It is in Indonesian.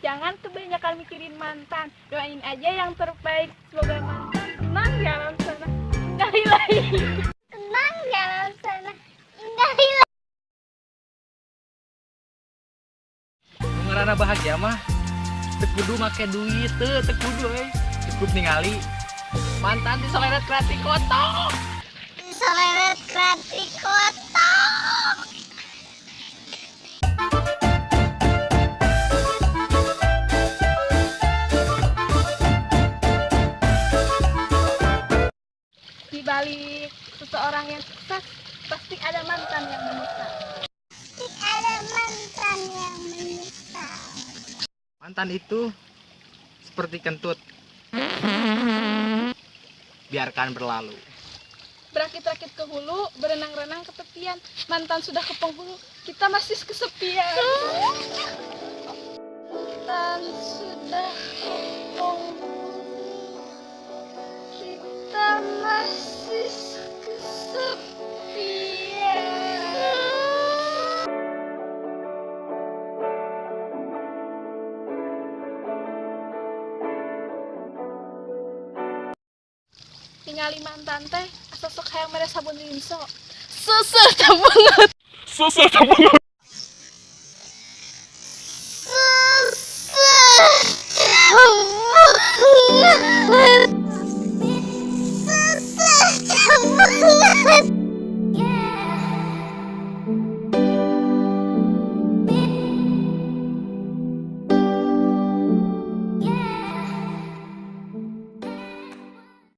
Jangan kebanyakan mikirin mantan. Doain aja yang terbaik. Semoga mantan tenang di alam sana. Indah ilahi. Tenang di alam sana. Indah ilahi. Ngarana bahagia mah teu kudu make duit teu kudu cukup ningali mantan diseleret kreatif kotok. Seleret kreatif kotak. Di balik seseorang yang sukses pasti ada mantan yang menyesal. Mantan itu seperti kentut, biarkan berlalu. Berakit-rakit ke hulu, berenang-renang ke tepian. Mantan sudah ke penghulu, kita masih kesepian. Mantan sudah ke penghulu, kita masih kesepian. Tingali mantan teh sosok hayang mere sabun rinso. Seseh banget.